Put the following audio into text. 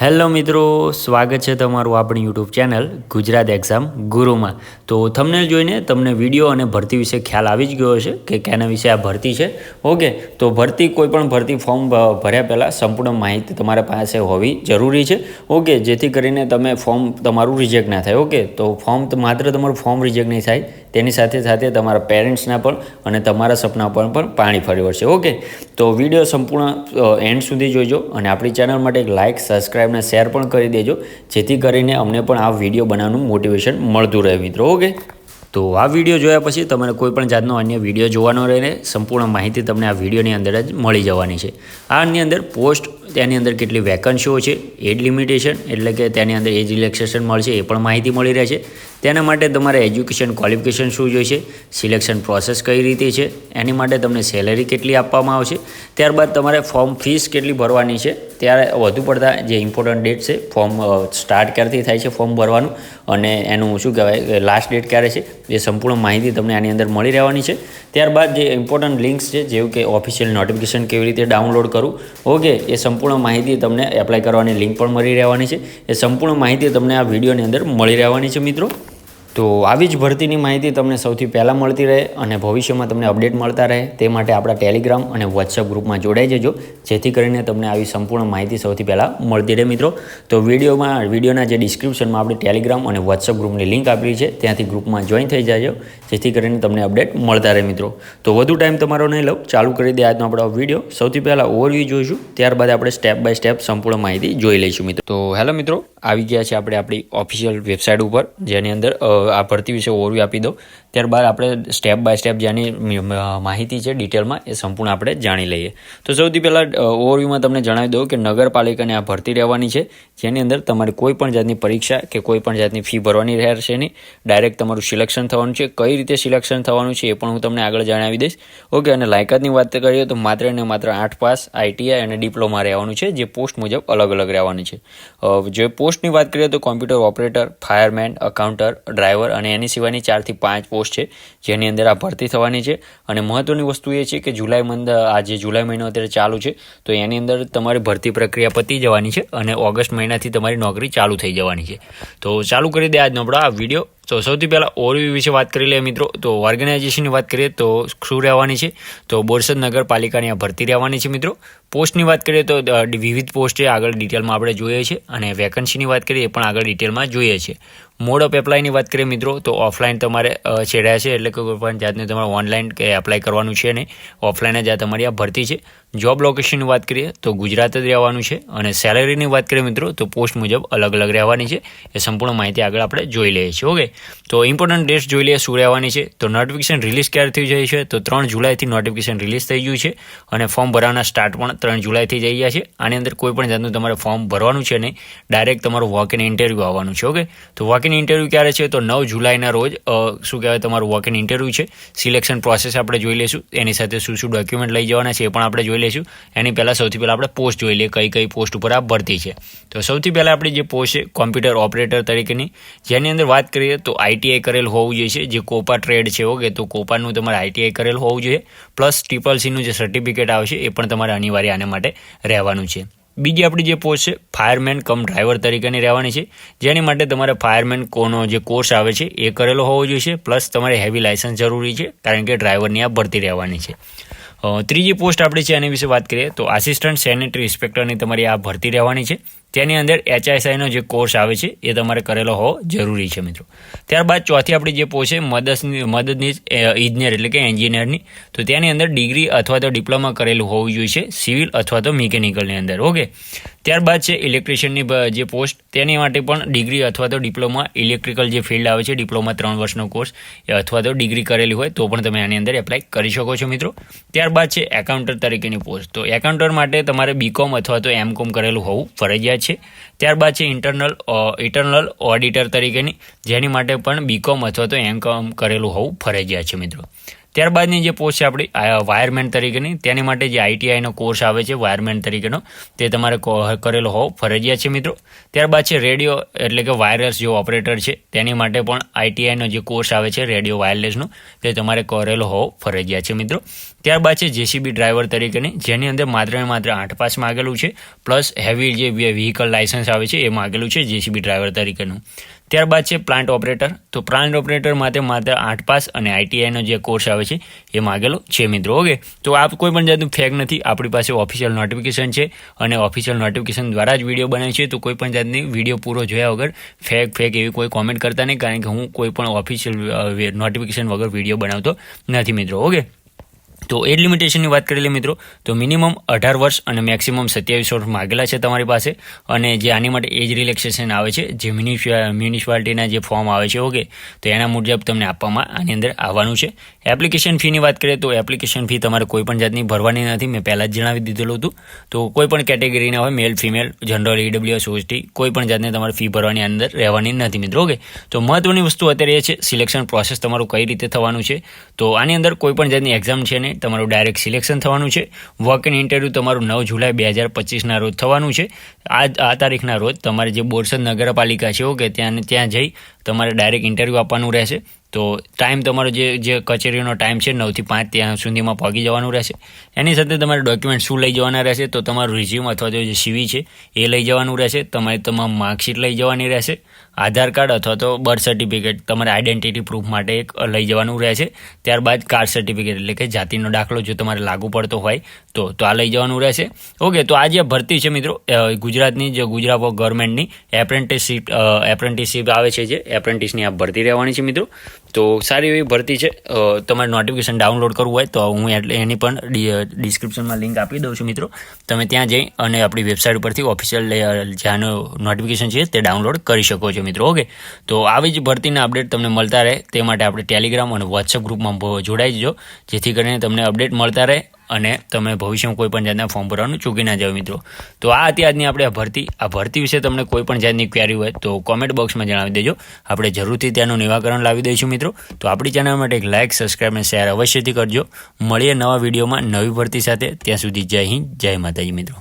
Hello મિત્રો, સ્વાગત છે તમારું આપણી યુટ્યુબ ચેનલ ગુજરાત એક્ઝામ ગુરુમાં। તો થંબનેલ જોઈને તમને વિડીયો અને ભરતી વિશે ખ્યાલ આવી જ ગયો હશે કે કેના વિશે આ ભરતી છે। ઓકે, તો ભરતી કોઈ પણ ભરતી ફોર્મ ભર્યા પહેલાં સંપૂર્ણ માહિતી તમારા પાસે હોવી જરૂરી છે। ઓકે, જેથી કરીને તમે ફોર્મ તમારું રિજેક્ટ ના થાય। ઓકે, તો ફોર્મ માત્ર તમારું ફોર્મ રિજેક્ટ નહીં થાય, તેની સાથે સાથે તમારા પેરેન્ટ્સના પણ અને તમારા સપના પર પણ પાણી ફરી વળશે। ઓકે, તો વિડીયો સંપૂર્ણ એન્ડ સુધી જોઈજો અને આપણી ચેનલ માટે એક લાઇક, સબસ્ક્રાઈબ ને શેર પણ કરી દેજો, જેથી કરીને અમને પણ આ વિડીયો બનાવવાનું મોટિવેશન મળતું રહે મિત્રો। ઓકે, તો આ વિડીયો જોયા પછી તમારે કોઈ પણ જાતનો અન્ય વિડીયો જોવાનો રહે, સંપૂર્ણ માહિતી તમને આ વિડીયોની અંદર જ મળી જવાની છે। આની અંદર પોસ્ટ, તેની અંદર કેટલી વેકન્સીઓ છે, એજ લિમિટેશન એટલે કે તેની અંદર એજ રિલેક્સેશન મળશે એ પણ માહિતી મળી રહેશે। તેના માટે તમારે એજ્યુકેશન ક્વોલિફિકેશન શું જોઈશે, સિલેક્શન પ્રોસેસ કઈ રીતે છે, એની માટે તમને સેલેરી કેટલી આપવામાં આવશે, ત્યારબાદ તમારે ફોર્મ ફીસ કેટલી ભરવાની છે, ત્યારે વધુ પડતા જે ઇમ્પોર્ટન્ટ ડેટ છે, ફોર્મ સ્ટાર્ટ ક્યારથી થાય છે ફોર્મ ભરવાનું અને એનું શું કહેવાય લાસ્ટ ડેટ ક્યારે છે, એ સંપૂર્ણ માહિતી તમને આની અંદર મળી રહેવાની છે। ત્યારબાદ જે ઇમ્પોર્ટન્ટ લિંક્સ છે, જેવું કે ઓફિશિયલ નોટિફિકેશન કેવી રીતે ડાઉનલોડ કરવું, ઓકે, એ સંપૂર્ણ માહિતી તમને એપ્લાય કરવાની લિંક પણ મળી રહેવાની છે। એ સંપૂર્ણ માહિતી તમને આ વિડીયોની અંદર મળી રહેવાની છે મિત્રો। તો આવી જ ભરતીની માહિતી તમને સૌથી પહેલાં મળતી રહે અને ભવિષ્યમાં તમને અપડેટ મળતા રહે, તે માટે આપણા ટેલિગ્રામ અને વોટ્સઅપ ગ્રુપમાં જોડાઈ જજો, જેથી કરીને તમને આવી સંપૂર્ણ માહિતી સૌથી પહેલાં મળતી રહે મિત્રો। તો વિડીયોના જે ડિસ્ક્રિપ્શનમાં આપણે ટેલિગ્રામ અને વોટ્સઅપ ગ્રુપની લિંક આપેલી છે, ત્યાંથી ગ્રુપમાં જોઈન થઈ જાજો, જેથી કરીને તમને અપડેટ મળતા રહે મિત્રો। તો વધુ ટાઈમ તમારો નહીં લઉં, ચાલુ કરી દે આજનો આપણો વિડીયો। સૌથી પહેલાં ઓવરવ્યૂ જોઈશું, ત્યારબાદ આપણે સ્ટેપ બાય સ્ટેપ સંપૂર્ણ માહિતી જોઈ લઈશું મિત્રો। તો હેલો મિત્રો, આવી ગયા છે આપણે આપણી ઓફિશિયલ વેબસાઇટ ઉપર, જેની અંદર આ ભરતી વિશે ઓવરવ્યૂ આપી દો, ત્યારબાદ આપણે સ્ટેપ બાય સ્ટેપ જેની માહિતી છે ડિટેલમાં એ સંપૂર્ણ આપણે જાણી લઈએ। તો સૌથી પહેલાં ઓવરવ્યૂમાં તમને જણાવી દઉં કે નગરપાલિકાની આ ભરતી રહેવાની છે, જેની અંદર તમારે કોઈ પણ જાતની પરીક્ષા કે કોઈ પણ જાતની ફી ભરવાની રહેશે નહીં, ડાયરેક્ટ તમારું સિલેક્શન થવાનું છે। કઈ રીતે સિલેક્શન થવાનું છે એ પણ હું તમને આગળ જણાવી દઈશ। ઓકે, અને લાયકાતની વાત કરીએ તો માત્ર ને માત્ર 8 પાસ, આઈટીઆઈ અને ડિપ્લોમા રહેવાનું છે, જે પોસ્ટ મુજબ અલગ અલગ રહેવાની છે। જે પોસ્ટની વાત કરીએ તો computer operator, fireman, accountant, driver અને એની સિવાયની 4 થી 5 પોસ્ટ છે, જેની અંદર આ ભરતી થવાની છે। અને મહત્વની વસ્તુ એ છે કે જુલાઈ મહિનો અત્યારે ચાલુ છે, તો એની અંદર તમારી ભરતી પ્રક્રિયા પતી જવાની છે અને ઓગસ્ટ મહિનાથી તમારી નોકરી ચાલુ થઈ જવાની છે। તો ચાલુ કરી દે આજનો આપણો આ વિડીયો। તો સૌથી પહેલાં ઓવરવ્યૂ વિશે વાત કરી લઈએ મિત્રો। તો ઓર્ગેનાઇઝેશનની વાત કરીએ તો શું રહેવાની છે, તો બોરસદ નગરપાલિકાની આ ભરતી રહેવાની છે મિત્રો। પોસ્ટની વાત કરીએ તો વિવિધ પોસ્ટ છે, આગળ ડિટેલમાં આપણે જોઈએ છીએ, અને વેકન્સીની વાત કરીએ એ પણ આગળ ડિટેલમાં જોઈએ છીએ। મોડ ઓફ એપ્લાયની વાત કરીએ મિત્રો તો ઓફલાઈન તમારે છેડ્યા છે, એટલે કે કોઈ પણ જાતને તમારે ઓનલાઈન કે એપ્લાય કરવાનું છે નહીં, ઓફલાઈન જ આ તમારી આ ભરતી છે। જોબ લોકેશનની વાત કરીએ તો ગુજરાત જ રહેવાનું છે, અને સેલેરીની વાત કરીએ મિત્રો તો પોસ્ટ મુજબ અલગ અલગ રહેવાની છે। એ સંપૂર્ણ માહિતી આગળ આપણે જોઈ લઈએ છીએ। ઓકે, તો ઇમ્પોર્ટન્ટ ડેટ્સ જોઈ લઈએ શું રહેવાની છે। તો નોટિફિકેશન રિલીઝ ક્યારે થઈ જાય છે, તો 3 જુલાઈથી નોટિફિકેશન રિલીઝ થઈ ગયું છે, અને ફોર્મ ભરવાના સ્ટાર્ટ પણ 3 જુલાઈથી જઈ ગયા છે। આની અંદર કોઈ પણ જાતનું તમારે ફોર્મ ભરવાનું છે નહીં, ડાયરેક્ટ તમારું વોક ઇન ઇન્ટરવ્યૂ આવવાનું છે। ઓકે, તો વોક ઇન ઇન્ટરવ્યૂ ક્યારે છે, તો 9 જુલાઈના રોજ શું કહેવાય તમારું વોક ઇન ઇન્ટરવ્યૂ છે। સિલેક્શન પ્રોસેસ આપણે જોઈ લઈશું, એની સાથે શું શું ડોક્યુમેન્ટ લઈ જવાના છે એ પણ આપણે જોઈ લઈશું। એની પહેલાં સૌથી પહેલાં આપણે પોસ્ટ જોઈ લઈએ, કઈ કઈ પોસ્ટ ઉપર આ ભરતી છે। તો સૌથી પહેલાં આપણી જે પોસ્ટ છે કોમ્પ્યુટર ઓપરેટર તરીકેની, જેની અંદર વાત કરીએ તો આઈટીઆઈ કરેલ હોવું જોઈએ, જે કોપા ટ્રેડ છે। ઓકે, તો કોપાનું તમારે આઈટીઆઈ કરેલ હોવું જોઈએ, પ્લસ CCC જે સર્ટિફિકેટ આવશે એ પણ તમારે અનિવાર્ય આના માટે રહેવાનું છે। બીજી આપણી જે પોસ્ટ છે ફાયરમેન કમ ડ્રાઈવર તરીકેની રહેવાની છે, જેની માટે તમારે ફાયરમેન કોનો જે કોર્સ આવે છે એ કરેલો હોવો જોઈએ, પ્લસ તમારે હેવી લાયસન્સ જરૂરી છે, કારણ કે ડ્રાઈવરની આ ભરતી રહેવાની છે। ત્રીજી પોસ્ટ આપણી છે એની વિશે વાત કરીએ તો આસિસ્ટન્ટ સેનેટરી ઇન્સ્પેક્ટરની તમારી આ ભરતી રહેવાની છે, તેની અંદર HSIનો જે કોર્સ આવે છે એ તમારે કરેલો હોવો જરૂરી છે મિત્રો। ત્યારબાદ ચોથી આપણી જે પોસ્ટ છે મદદનીશ ઇજનેર એટલે કે એન્જિનિયરની, તો તેની અંદર ડિગ્રી અથવા તો ડિપ્લોમા કરેલું હોવું જોઈએ, સિવિલ અથવા તો મિકેનિકલની અંદર। ઓકે, ત્યારબાદ છે ઇલેક્ટ્રિશિયનની જે પોસ્ટ, તેની માટે પણ ડિગ્રી અથવા તો ડિપ્લોમા, ઇલેક્ટ્રિકલ જે ફિલ્ડ આવે છે ડિપ્લોમા 3 વર્ષનો કોર્સ અથવા તો ડિગ્રી કરેલી હોય તો પણ તમે આની અંદર એપ્લાય કરી શકો છો મિત્રો। ત્યારબાદ છે એકાઉન્ટર તરીકેની પોસ્ટ, તો એકાઉન્ટર માટે તમારે BCom અથવા તો MCom કરેલું હોવું ફરજિયાત છે। ત્યારબાદ છે ઇન્ટરનલ ઓડિટર તરીકેની, જેની માટે પણ BCom અથવા તો MCom કરેલું હોવું ફરજિયાત છે મિત્રો। ત્યારબાદની જે પોસ્ટ છે આપણી વાયરમેન તરીકેની, તેની માટે જે ITIનો કોર્સ આવે છે વાયરમેન તરીકેનો, તે તમારે કરેલો હોવો ફરજિયાત છે મિત્રો. ત્યારબાદ છે રેડિયો એટલે કે વાયરલેસ જે ઓપરેટર છે તેની માટે પણ ITIનો જે કોર્સ આવે છે રેડિયો વાયરલેસનો, તે તમારે કરેલો હોવો ફરજિયાત છે મિત્રો. ત્યારબાદ છે JCB ડ્રાઈવર તરીકેની, જેની અંદર માત્ર ને માત્ર 8 પાસ માગેલું છે, પ્લસ હેવી જે વ્હીકલ લાઇસન્સ આવે છે એ માગેલું છે JCB ડ્રાઈવર તરીકેનું. ત્યારબાદ છે પ્લાન્ટ ઓપરેટર, તો પ્લાન્ટ ઓપરેટર માટે માત્ર 8 પાસ અને ITIનો જે કોર્સ આવે છે એ માગેલો છે મિત્રો. ઓકે, તો આ કોઈ પણ જાતનું ફેક નથી, આપણી પાસે ઓફિશિયલ નોટિફિકેશન છે અને ઓફિશિયલ નોટિફિકેશન દ્વારા જ વિડીયો બનાવી છે. તો કોઈ પણ જાતની વિડીયો પૂરો જોયા વગર ફેક એવી કોઈ કોમેન્ટ કરતા નહીં, કારણ કે હું કોઈ પણ ઓફિશિયલ નોટિફિકેશન વગર વિડીયો બનાવતો નથી મિત્રો. ઓકે, તો એજ લિમિટેશનની વાત કરી લે મિત્રો, તો મિનિમમ 18 વર્ષ અને મેક્સિમમ 27 વર્ષ માગેલા છે તમારી પાસે. અને જે આની માટે એજ રિલેક્સેશન આવે છે, જે મ્યુનિસિપાલિટીના જે ફોર્મ આવે છે, ઓકે, તો એના મુજબ તમને આપવામાં આની અંદર આવવાનું છે. એપ્લિકેશન ફીની વાત કરીએ તો એપ્લિકેશન ફી તમારે કોઈ પણ જાતની ભરવાની નથી, મેં પહેલાં જ જણાવી દીધેલું હતું. તો કોઈ પણ કેટેગરીના હોય, male female general EWS OST, કોઈ પણ જાતની તમારે ફી ભરવાની અંદર રહેવાની નથી મિત્રો. ઓકે, તો મહત્વની વસ્તુ અત્યારે એ છે સિલેક્શન પ્રોસેસ તમારું કઈ રીતે થવાનું છે. તો આની અંદર કોઈ પણ જાતની એક્ઝામ છે ને, તમારું ડાયરેક્ટ સિલેક્શન થવાનું છે. વોક ઇન ઇન્ટરવ્યૂ તમારું 9 જુલાઈ 2025ના રોજ થવાનું છે. આ તારીખના રોજ તમારે જે બોરસદ નગરપાલિકા છે, ઓકે, ત્યાં જઈ તમારે ડાયરેક્ટ ઇન્ટરવ્યૂ આપવાનું રહેશે. તો ટાઈમ તમારો જે કચેરીનો ટાઈમ છે 9 થી 5 ત્યાં સુધીમાં પહોંચી જવાનું રહેશે. એની સાથે તમારે ડોક્યુમેન્ટ શું લઈ જવાના રહેશે, તો તમારું રિઝ્યુમ અથવા તો જે CV છે એ લઈ જવાનું રહેશે. તમારે તમામ માર્કશીટ લઈ જવાની રહેશે, આધાર કાર્ડ અથવા તો બર્થ સર્ટિફિકેટ તમારે આઈડેન્ટિટી પ્રૂફ માટે એક લઈ જવાનું રહેશે. ત્યારબાદ કાસ્ટ સર્ટિફિકેટ એટલે કે જાતિનો દાખલો જો તમારે લાગુ પડતો હોય તો આ લઈ જવાનું રહેશે. ઓકે, તો આ જે ભરતી છે મિત્રો ગુજરાતની જે ગુજરાત ગવર્મેન્ટની એપ્રેન્ટિસશીપ આવે છે, જે એપ્રેન્ટિસની આ ભરતી રહેવાની છે મિત્રો. તો સારી એવી ભરતી છે. તમારે નોટિફિકેશન ડાઉનલોડ કરવું હોય તો હું એની પણ ડિસ્ક્રિપ્શનમાં લિંક આપી દઉં છું મિત્રો. તમે ત્યાં જઈ અને આપણી વેબસાઇટ ઉપરથી ઓફિશિયલ જ્યાંનું નોટિફિકેશન છે તે ડાઉનલોડ કરી શકો છો મિત્રો. ઓકે, તો આવી જ ભરતીના અપડેટ તમને મળતા રહે તે માટે આપણે ટેલિગ્રામ અને વોટ્સઅપ ગ્રુપમાં જોડાઈ જજો, જેથી કરીને તમને અપડેટ મળતા રહે અને તમે ભવિષ્યમાં કોઈ પણ જાતના ફોર્મ ભરવાનું ચૂકી ના જાવ મિત્રો. તો આ હતી આજની આપણે આ ભરતી વિશે તમને કોઈ પણ જાતની ક્વેરી હોય તો કોમેન્ટ બોક્સમાં જણાવી દેજો, આપણે જરૂરથી તેનું નિરાકરણ લાવી દઈશું મિત્રો. તો આપણી ચેનલ માટે એક લાઇક, સબસ્ક્રાઈબ અને શેર અવશ્યથી કરજો. મળીએ નવા વિડીયોમાં નવી ભરતી સાથે. ત્યાં સુધી જય હિન્દ, જય માતાજી મિત્રો.